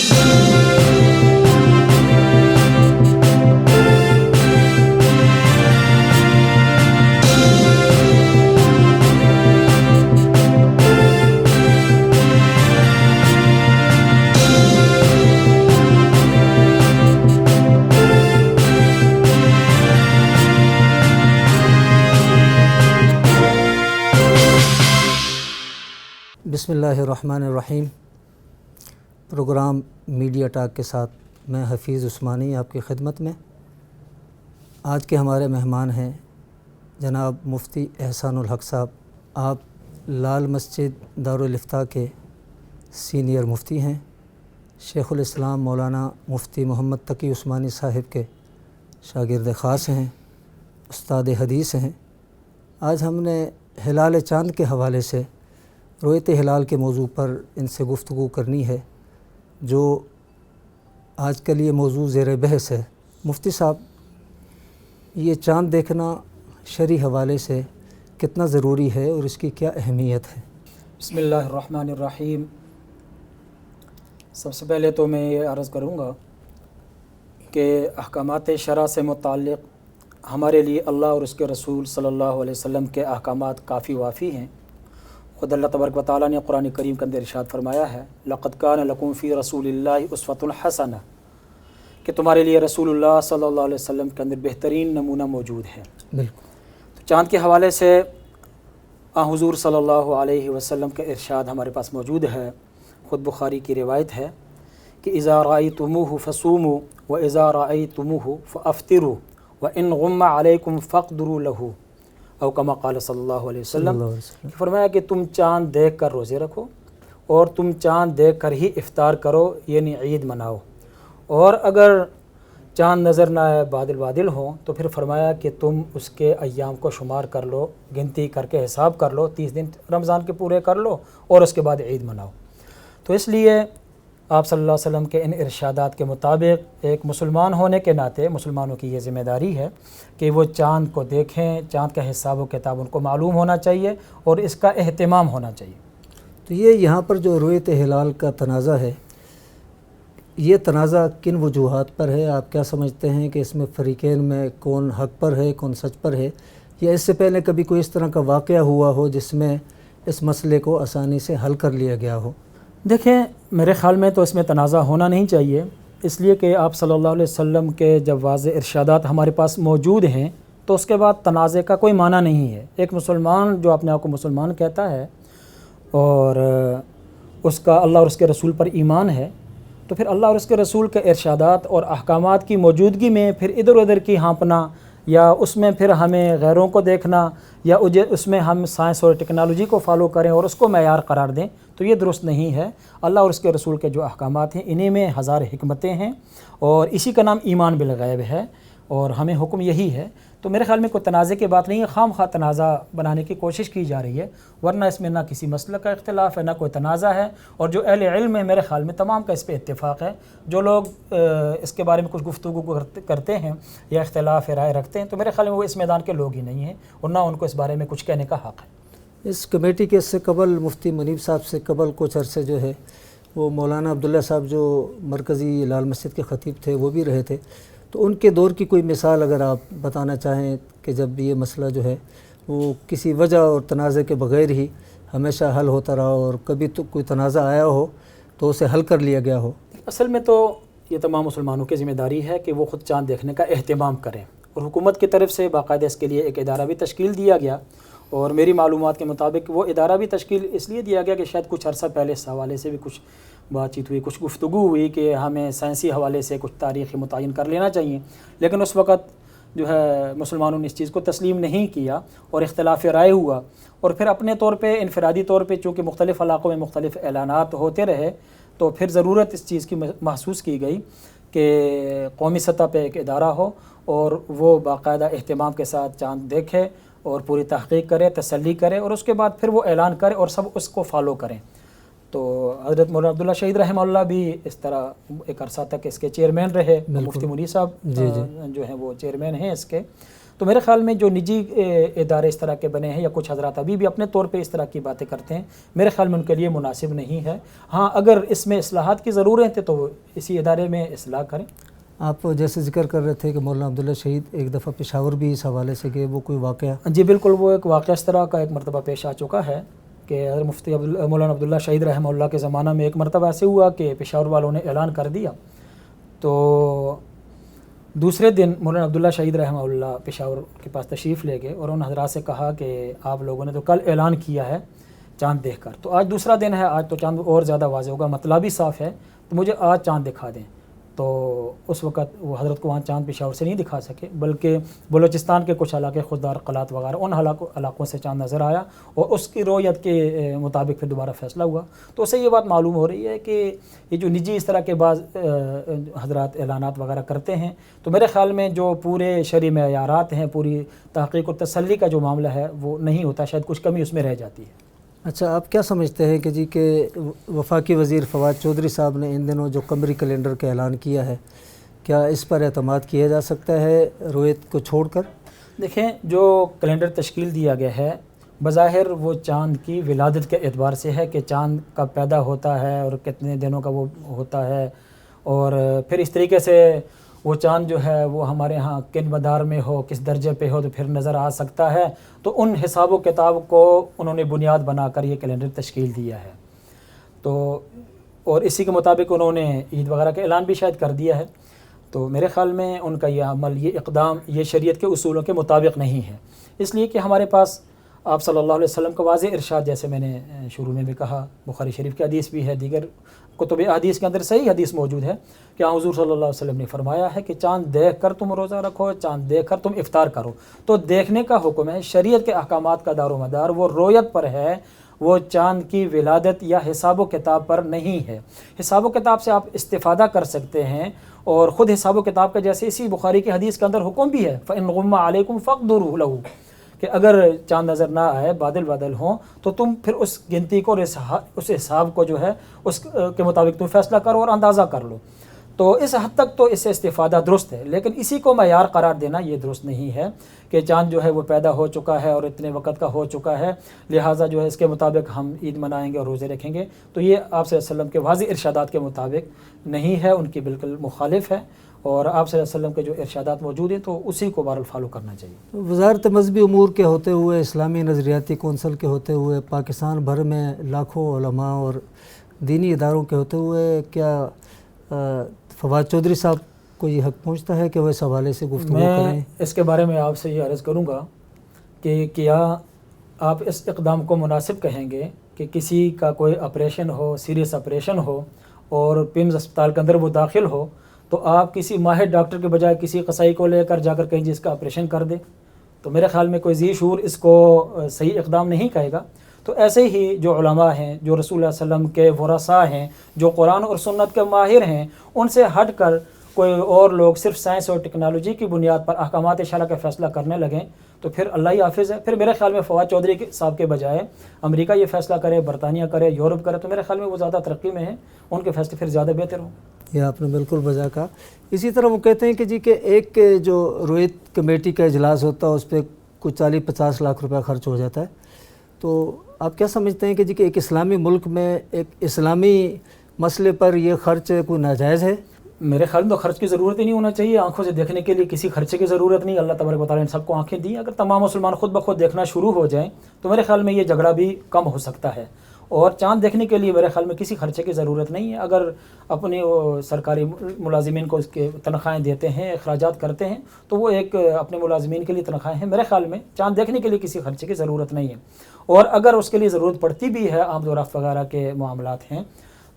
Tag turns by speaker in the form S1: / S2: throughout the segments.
S1: بسم اللہ الرحمن الرحیم۔ پروگرام میڈیا ٹاک کے ساتھ میں حفیظ عثمانی آپ کی خدمت میں۔ آج کے ہمارے مہمان ہیں جناب مفتی احسان الحق صاحب۔ آپ لال مسجد دارالافتاء کے سینئر مفتی ہیں، شیخ الاسلام مولانا مفتی محمد تقی عثمانی صاحب کے شاگرد خاص ہیں، استاد حدیث ہیں۔ آج ہم نے ہلال چاند کے حوالے سے رؤیت ہلال کے موضوع پر ان سے گفتگو کرنی ہے، جو آج کل یہ موضوع زیر بحث ہے۔ مفتی صاحب، یہ چاند دیکھنا شرعی حوالے سے کتنا ضروری ہے اور اس کی کیا اہمیت ہے؟
S2: بسم اللہ الرحمن الرحیم۔ سب سے پہلے تو میں یہ عرض کروں گا کہ احکامات شرع سے متعلق ہمارے لیے اللہ اور اس کے رسول صلی اللہ علیہ وسلم کے احکامات کافی وافی ہیں۔ خود اللہ تبارک و تعالیٰ نے قرآن کریم کے اندر ارشاد فرمایا ہے، لقد کان لکم فی رسول اللہ اسوۃ حسنہ، کہ تمہارے لیے رسول اللہ صلی اللہ علیہ وسلم کے اندر بہترین نمونہ موجود ہے۔
S1: بالکل۔
S2: تو چاند کے حوالے سے حضور صلی اللہ علیہ وسلم کا ارشاد ہمارے پاس موجود ہے۔ خود بخاری کی روایت ہے کہ اذا رأیتموہ فصوموا واذا رأیتموہ فافطروا وان غم علیکم فاقدروا لہ، او کما قال صلی اللہ علیہ وسلم۔ فرمایا کہ تم چاند دیکھ کر روزے رکھو اور تم چاند دیکھ کر ہی افطار کرو، یعنی عید مناؤ، اور اگر چاند نظر نہ آئے، بادل بادل ہوں، تو پھر فرمایا کہ تم اس کے ایام کو شمار کر لو، گنتی کر کے حساب کر لو، 30 دن رمضان کے پورے کر لو اور اس کے بعد عید مناؤ۔ تو اس لیے آپ صلی اللہ علیہ وسلم کے ان ارشادات کے مطابق ایک مسلمان ہونے کے ناطے مسلمانوں کی یہ ذمہ داری ہے کہ وہ چاند کو دیکھیں، چاند کا حساب و کتاب ان کو معلوم ہونا چاہیے اور اس کا اہتمام ہونا چاہیے۔
S1: تو یہ یہاں پر جو رؤیت ہلال کا تنازع ہے، یہ تنازع کن وجوہات پر ہے؟ آپ کیا سمجھتے ہیں کہ اس میں فریقین میں کون حق پر ہے، کون سچ پر ہے، یا اس سے پہلے کبھی کوئی اس طرح کا واقعہ ہوا ہو جس میں اس مسئلے کو آسانی سے حل کر لیا گیا ہو؟
S2: دیکھیں، میرے خیال میں تو اس میں تنازع ہونا نہیں چاہیے، اس لیے کہ آپ صلی اللہ علیہ وسلم کے جب واضح ارشادات ہمارے پاس موجود ہیں تو اس کے بعد تنازع کا کوئی معنی نہیں ہے۔ ایک مسلمان جو اپنے آپ کو مسلمان کہتا ہے اور اس کا اللہ اور اس کے رسول پر ایمان ہے، تو پھر اللہ اور اس کے رسول کے ارشادات اور احکامات کی موجودگی میں پھر ادھر ادھر کی ہانپنا، یا اس میں پھر ہمیں غیروں کو دیکھنا، یا اس میں ہم سائنس اور ٹیکنالوجی کو فالو کریں اور اس کو معیار قرار دیں، تو یہ درست نہیں ہے۔ اللہ اور اس کے رسول کے جو احکامات ہیں، انہی میں ہزار حکمتیں ہیں اور اسی کا نام ایمان بالغیب ہے، اور ہمیں حکم یہی ہے۔ تو میرے خیال میں کوئی تنازع کی بات نہیں ہے، خام خواہ تنازع بنانے کی کوشش کی جا رہی ہے، ورنہ اس میں نہ کسی مسئلہ کا اختلاف ہے، نہ کوئی تنازع ہے، اور جو اہل علم ہے میرے خیال میں تمام کا اس پہ اتفاق ہے۔ جو لوگ اس کے بارے میں کچھ گفتگو کرتے ہیں یا اختلاف رائے رکھتے ہیں، تو میرے خیال میں وہ اس میدان کے لوگ ہی نہیں ہیں اور نہ ان کو اس بارے میں کچھ کہنے کا حق ہے۔
S1: اس کمیٹی کے سے قبل مفتی منیب صاحب سے قبل کچھ عرصے جو ہے وہ مولانا عبداللہ صاحب جو مرکزی لال مسجد کے خطیب تھے وہ بھی رہے تھے، تو ان کے دور کی کوئی مثال اگر آپ بتانا چاہیں کہ جب یہ مسئلہ جو ہے وہ کسی وجہ اور تنازع کے بغیر ہی ہمیشہ حل ہوتا رہا اور کبھی تو کوئی تنازع آیا ہو تو اسے حل کر لیا گیا ہو۔
S2: اصل میں تو یہ تمام مسلمانوں کی ذمہ داری ہے کہ وہ خود چاند دیکھنے کا اہتمام کریں، اور حکومت کی طرف سے باقاعدہ اس کے لیے ایک ادارہ بھی تشکیل دیا گیا، اور میری معلومات کے مطابق وہ ادارہ بھی تشکیل اس لیے دیا گیا کہ شاید کچھ عرصہ پہلے اس حوالے سے بھی کچھ بات چیت ہوئی، کچھ گفتگو ہوئی کہ ہمیں سائنسی حوالے سے کچھ تاریخی متعین کر لینا چاہیے، لیکن اس وقت جو ہے مسلمانوں نے اس چیز کو تسلیم نہیں کیا اور اختلاف رائے ہوا، اور پھر اپنے طور پہ انفرادی طور پہ چونکہ مختلف علاقوں میں مختلف اعلانات ہوتے رہے، تو پھر ضرورت اس چیز کی محسوس کی گئی کہ قومی سطح پہ ایک ادارہ ہو اور وہ باقاعدہ اہتمام کے ساتھ چاند دیکھے اور پوری تحقیق کرے، تسلی کرے، اور اس کے بعد پھر وہ اعلان کرے اور سب اس کو فالو کریں۔ تو حضرت مولانا عبداللہ شہید رحمہ اللہ بھی اس طرح ایک عرصہ تک اس کے چیئرمین رہے، مفتی منیب صاحب جو ہیں وہ چیئرمین ہیں اس کے۔ تو میرے خیال میں جو نجی ادارے اس طرح کے بنے ہیں یا کچھ حضرات ابھی بھی اپنے طور پہ اس طرح کی باتیں کرتے ہیں، میرے خیال میں ان کے لیے مناسب نہیں ہے۔ ہاں اگر اس میں اصلاحات کی ضرورت ہے تو وہ اسی ادارے میں اصلاح کریں۔
S1: آپ جیسے ذکر کر رہے تھے کہ مولانا عبداللہ شہید ایک دفعہ پشاور بھی اس حوالے سے گئے، وہ کوئی واقعہ؟
S2: جی بالکل، وہ ایک واقعہ اس طرح کا ایک مرتبہ پیش آ چکا ہے کہ حضرت مفتی مولانا عبداللہ شہید رحمہ اللہ کے زمانہ میں ایک مرتبہ ایسے ہوا کہ پشاور والوں نے اعلان کر دیا، تو دوسرے دن مولانا عبداللہ شہید رحمہ اللہ پشاور کے پاس تشریف لے گئے اور ان حضرات سے کہا کہ آپ لوگوں نے تو کل اعلان کیا ہے چاند دیکھ کر، تو آج دوسرا دن ہے، آج تو چاند اور زیادہ واضح ہوگا، مطلب بھی صاف ہے، تو مجھے آج چاند دکھا دیں۔ تو اس وقت وہ حضرت کو وہاں چاند پشاور سے نہیں دکھا سکے، بلکہ بلوچستان کے کچھ علاقے خوددار قلات وغیرہ ان علاقوں سے چاند نظر آیا اور اس کی رویت کے مطابق پھر دوبارہ فیصلہ ہوا۔ تو اس سے یہ بات معلوم ہو رہی ہے کہ یہ جو نجی اس طرح کے بعض حضرات اعلانات وغیرہ کرتے ہیں، تو میرے خیال میں جو پورے شرعی معیارات ہیں، پوری تحقیق و تسلی کا جو معاملہ ہے وہ نہیں ہوتا، شاید کچھ کمی اس میں رہ جاتی ہے۔
S1: اچھا، آپ کیا سمجھتے ہیں کہ جی کہ وفاقی وزیر فواد چودھری صاحب نے ان دنوں جو قمری کیلنڈر کا اعلان کیا ہے، کیا اس پر اعتماد کیا جا سکتا ہے رویت کو چھوڑ کر؟
S2: دیکھیں، جو کیلنڈر تشکیل دیا گیا ہے بظاہر وہ چاند کی ولادت کے اعتبار سے ہے کہ چاند کب پیدا ہوتا ہے اور کتنے دنوں کا وہ ہوتا ہے، اور پھر اس طریقے سے وہ چاند جو ہے وہ ہمارے ہاں کن مدار میں ہو، کس درجے پہ ہو تو پھر نظر آ سکتا ہے۔ تو ان حساب و کتاب کو انہوں نے بنیاد بنا کر یہ کیلنڈر تشکیل دیا ہے، تو اور اسی کے مطابق انہوں نے عید وغیرہ کا اعلان بھی شاید کر دیا ہے۔ تو میرے خیال میں ان کا یہ عمل، یہ اقدام، یہ شریعت کے اصولوں کے مطابق نہیں ہے، اس لیے کہ ہمارے پاس آپ صلی اللہ علیہ وسلم کا واضح ارشاد، جیسے میں نے شروع میں بھی کہا، بخاری شریف کی حدیث بھی ہے، دیگر کتب حدیث کے اندر صحیح حدیث موجود ہے کہ حضور صلی اللہ علیہ وسلم نے فرمایا ہے کہ چاند دیکھ کر تم روزہ رکھو، چاند دیکھ کر تم افطار کرو۔ تو دیکھنے کا حکم ہے، شریعت کے احکامات کا دار و مدار وہ رویت پر ہے، وہ چاند کی ولادت یا حساب و کتاب پر نہیں ہے۔ حساب و کتاب سے آپ استفادہ کر سکتے ہیں، اور خود حساب و کتاب کا جیسے اسی بخاری کی حدیث کے اندر حکم بھی ہے، فَإِنْ غُمَّ عَلَيْكُمْ فَاقْدُرُوا لَهُ، کہ اگر چاند نظر نہ آئے، بادل ہوں، تو تم پھر اس گنتی کو اور اس حساب کو جو ہے اس کے مطابق تم فیصلہ کرو اور اندازہ کر لو۔ تو اس حد تک تو اس سے استفادہ درست ہے، لیکن اسی کو معیار قرار دینا یہ درست نہیں ہے کہ چاند جو ہے وہ پیدا ہو چکا ہے اور اتنے وقت کا ہو چکا ہے، لہٰذا جو ہے اس کے مطابق ہم عید منائیں گے اور روزے رکھیں گے۔ تو یہ آپ صلی اللہ علیہ وسلم کے واضح ارشادات کے مطابق نہیں ہے، ان کی بالکل مخالف ہے، اور آپ صلی اللہ علیہ وسلم کے جو ارشادات موجود ہیں تو اسی کو بہرحال فالو کرنا چاہیے۔
S1: وزارت مذہبی امور کے ہوتے ہوئے، اسلامی نظریاتی کونسل کے ہوتے ہوئے، پاکستان بھر میں لاکھوں علماء اور دینی اداروں کے ہوتے ہوئے، کیا فواد چودھری صاحب کو یہ حق پہنچتا ہے کہ وہ اس حوالے سے گفتگو کریں؟
S2: میں اس کے بارے میں آپ سے یہ عرض کروں گا کہ کیا آپ اس اقدام کو مناسب کہیں گے کہ کسی کا کوئی آپریشن ہو، سیریس آپریشن ہو، اور پیمز اسپتال کے اندر وہ داخل ہو، تو آپ کسی ماہر ڈاکٹر کے بجائے کسی قصائی کو لے کر جا کر کہیں جی اس کا آپریشن کر دیں؟ تو میرے خیال میں کوئی ذی شعور اس کو صحیح اقدام نہیں کہے گا۔ تو ایسے ہی جو علماء ہیں، جو رسول اللہ صلی اللہ علیہ وسلم کے ورثاء ہیں، جو قرآن اور سنت کے ماہر ہیں، ان سے ہٹ کر کوئی اور لوگ صرف سائنس اور ٹیکنالوجی کی بنیاد پر احکامات شرع کا فیصلہ کرنے لگیں تو پھر اللہ ہی حافظ ہے۔ پھر میرے خیال میں فواد چودھری صاحب کے بجائے امریکہ یہ فیصلہ کرے، برطانیہ کرے، یورپ کرے، تو میرے خیال میں وہ زیادہ ترقی میں ہیں، ان کے فیصلے پھر زیادہ بہتر ہوں۔
S1: یہ آپ نے بالکل بجا کہا۔ اسی طرح وہ کہتے ہیں کہ جی کہ ایک جو رویت کمیٹی کا اجلاس ہوتا ہے اس پہ کچھ 40-50 لاکھ روپے خرچ ہو جاتا ہے، تو آپ کیا سمجھتے ہیں کہ جی کہ ایک اسلامی ملک میں ایک اسلامی مسئلے پر یہ خرچ کوئی ناجائز ہے؟
S2: میرے خیال میں تو خرچ کی ضرورت ہی نہیں ہونا چاہیے، آنکھوں سے دیکھنے کے لیے کسی خرچے کی ضرورت نہیں۔ اللہ تبارک و تعالیٰ نے سب کو آنکھیں دی، اگر تمام مسلمان خود بخود دیکھنا شروع ہو جائیں تو میرے خیال میں یہ جھگڑا بھی کم ہو سکتا ہے، اور چاند دیکھنے کے لیے میرے خیال میں کسی خرچے کی ضرورت نہیں ہے۔ اگر اپنی سرکاری ملازمین کو اس کے تنخواہیں دیتے ہیں، اخراجات کرتے ہیں، تو وہ ایک اپنے ملازمین کے لیے تنخواہیں ہیں، میرے خیال میں چاند دیکھنے کے لیے کسی خرچے کی ضرورت نہیں ہے۔ اور اگر اس کے لیے ضرورت پڑتی بھی ہے، آمد و رفت وغیرہ کے معاملات ہیں،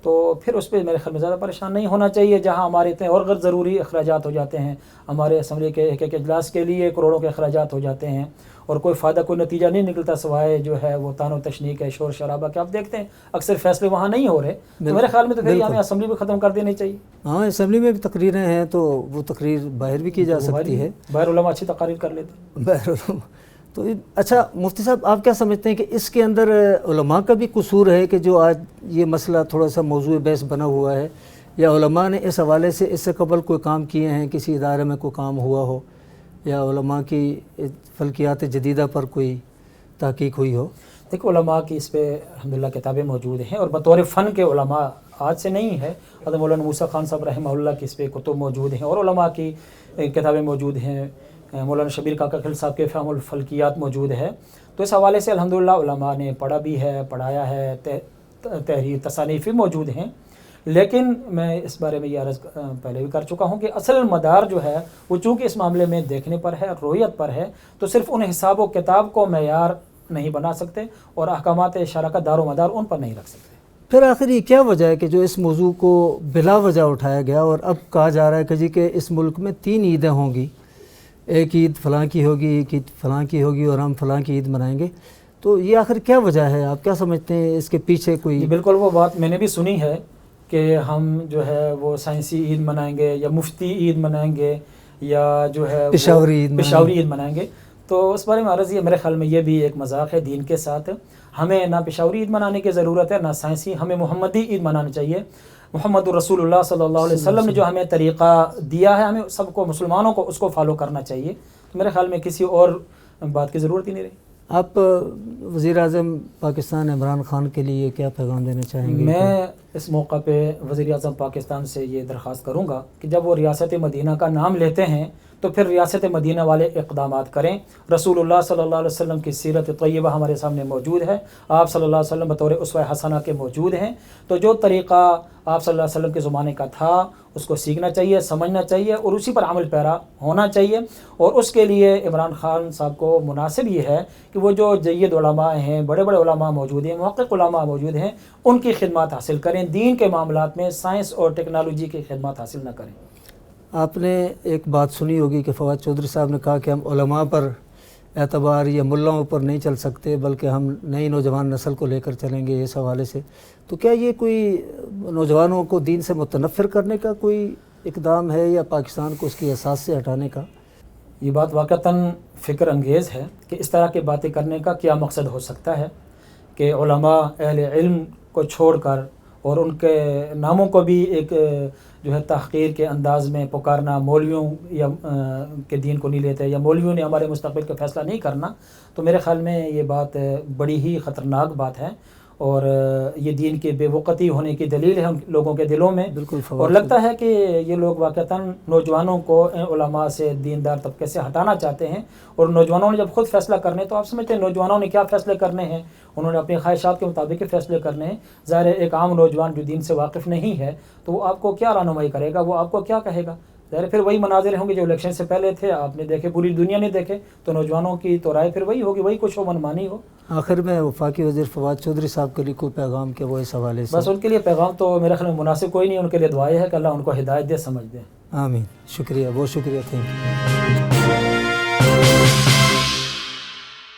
S2: تو پھر اس پہ میرے خیال میں زیادہ پریشان نہیں ہونا چاہیے، جہاں ہمارے اتنے اور غیر ضروری اخراجات ہو جاتے ہیں، ہمارے اسمبلی کے ایک اجلاس کے لیے کروڑوں کے اخراجات ہو جاتے ہیں اور کوئی فائدہ، کوئی نتیجہ نہیں نکلتا سوائے جو ہے وہ تان و تشنیع ہے، شور شرابہ کے۔ آپ دیکھتے ہیں اکثر فیصلے وہاں نہیں ہو رہے، تو میرے خیال میں تو پھر ہمیں اسمبلی بھی ختم کر دینی چاہیے۔
S1: ہاں، اسمبلی میں بھی تقریریں ہیں تو وہ تقریر باہر بھی کی جا سکتی ہے،
S2: باہر علماء اچھی تقاریر کر لیتے ہیں۔
S1: باہر علماء تو اچھا مفتی صاحب، آپ کیا سمجھتے ہیں کہ اس کے اندر علماء کا بھی قصور ہے کہ جو آج یہ مسئلہ تھوڑا سا موضوع بحث بنا ہوا ہے، یا علماء نے اس حوالے سے اس سے قبل کوئی کام کیے ہیں، کسی ادارے میں کوئی کام ہوا ہو، یا علماء کی فلکیات جدیدہ پر کوئی تحقیق ہوئی ہو؟
S2: دیکھو علماء کی اس پہ الحمدللہ کتابیں موجود ہیں، اور بطور فن کے علماء آج سے نہیں ہے، حضرت مولانا موسیٰ خان صاحب رحمہ اللہ کی اس پہ کتب موجود ہیں، اور علماء کی کتابیں موجود ہیں، مولانا شبیر کاکا خل صاحب کے فہم الفلکیات موجود ہے. تو اس حوالے سے الحمدللہ علماء نے پڑھا بھی ہے، پڑھایا ہے، تحریر تصانیف موجود ہیں. لیکن میں اس بارے میں یہ عرض پہلے بھی کر چکا ہوں کہ اصل مدار جو ہے وہ چونکہ اس معاملے میں دیکھنے پر ہے، رویت پر ہے، تو صرف ان حساب و کتاب کو معیار نہیں بنا سکتے اور احکامات شرع کا دار و مدار ان پر نہیں رکھ سکتے.
S1: پھر آخر یہ کیا وجہ ہے کہ جو اس موضوع کو بلا وجہ اٹھایا گیا اور اب کہا جا رہا ہے کہ جی کہ اس ملک میں 3 عیدیں ہوں گی، ایک عید فلاں کی ہوگی، ایک عید فلاں کی ہوگی، اور ہم فلاں کی عید منائیں گے؟ تو یہ آخر کیا وجہ ہے؟ آپ کیا سمجھتے ہیں اس کے پیچھے کوئی؟
S2: بالکل وہ بات میں نے بھی سنی ہے کہ ہم جو ہے وہ سائنسی عید منائیں گے، یا مفتی عید منائیں گے، یا جو ہے پشاوری عید منائیں گے. تو اس بارے میں عرض یہ، میرے خیال میں یہ بھی ایک مذاق ہے دین کے ساتھ. ہمیں نہ پشاوری عید منانے کی ضرورت ہے، نہ سائنسی، ہمیں محمدی عید منانا چاہیے. محمد رسول اللہ صلی اللہ علیہ وسلم نے جو ہمیں طریقہ دیا ہے، ہمیں سب کو، مسلمانوں کو اس کو فالو کرنا چاہیے. تو میرے خیال میں کسی اور بات کی ضرورت ہی نہیں رہی.
S1: آپ وزیر اعظم پاکستان عمران خان کے لیے کیا پیغام دینا چاہیں گے؟
S2: میں اس موقع پہ وزیر اعظم پاکستان سے یہ درخواست کروں گا کہ جب وہ ریاست مدینہ کا نام لیتے ہیں تو پھر ریاست مدینہ والے اقدامات کریں. رسول اللہ صلی اللہ علیہ وسلم کی سیرت طیبہ ہمارے سامنے موجود ہے، آپ صلی اللہ علیہ وسلم بطور اسوہ حسنہ کے موجود ہیں. تو جو طریقہ آپ صلی اللہ علیہ وسلم کے زمانے کا تھا اس کو سیکھنا چاہیے، سمجھنا چاہیے، اور اسی پر عمل پیرا ہونا چاہیے. اور اس کے لیے عمران خان صاحب کو مناسب یہ ہے کہ وہ جو جید علماء ہیں، بڑے بڑے علماء موجود ہیں، محقق علماء موجود ہیں، ان کی خدمات حاصل کریں. دین کے معاملات میں سائنس اور ٹیکنالوجی کی خدمات حاصل نہ کریں.
S1: آپ نے ایک بات سنی ہوگی کہ فواد چودھری صاحب نے کہا کہ ہم علماء پر اعتبار یا ملاؤں پر نہیں چل سکتے، بلکہ ہم نئی نوجوان نسل کو لے کر چلیں گے اس حوالے سے. تو کیا یہ کوئی نوجوانوں کو دین سے متنفر کرنے کا کوئی اقدام ہے، یا پاکستان کو اس کی اساس سے ہٹانے کا؟
S2: یہ بات واقعتاً فکر انگیز ہے کہ اس طرح کی باتیں کرنے کا کیا مقصد ہو سکتا ہے کہ علماء اہل علم کو چھوڑ کر اور ان کے ناموں کو بھی ایک جو ہے تحقیر کے انداز میں پکارنا، مولویوں یا کے دین کو نہیں لیتے، یا مولویوں نے ہمارے مستقبل کا فیصلہ نہیں کرنا. تو میرے خیال میں یہ بات بڑی ہی خطرناک بات ہے، اور یہ دین کے بے وقتی ہونے کی دلیل ہے ان لوگوں کے دلوں میں.
S1: بالکل.
S2: اور لگتا ہے کہ یہ لوگ واقعتاً نوجوانوں کو علماء سے، دیندار طبقے سے ہٹانا چاہتے ہیں. اور نوجوانوں نے جب خود فیصلہ کرنے، تو آپ سمجھتے ہیں نوجوانوں نے کیا فیصلے کرنے ہیں؟ انہوں نے اپنی خواہشات کے مطابق ہی فیصلے کرنے ہیں. ظاہر ہے ایک عام نوجوان جو دین سے واقف نہیں ہے تو وہ آپ کو کیا رہنمائی کرے گا، وہ آپ کو کیا کہے گا؟ ظاہر پھر وہی مناظر ہوں گے جو الیکشن سے پہلے تھے، آپ نے دیکھے، پوری دنیا نے دیکھے. تو نوجوانوں کی تو رائے پھر وہی ہوگی، وہی کچھ ہو، منمانی ہو.
S1: آخر میں وفاقی وزیر فواد چودھری صاحب کے لیے کوئی پیغام کہ وہ اس حوالے سے؟
S2: بس ان کے لیے پیغام تو میرے خیال میں مناسب کوئی نہیں، ان کے لیے دعائیں ہے کہ اللہ ان کو ہدایت دے، سمجھ دے.
S1: آمین. شکریہ، بہت شکریہ. Thank you.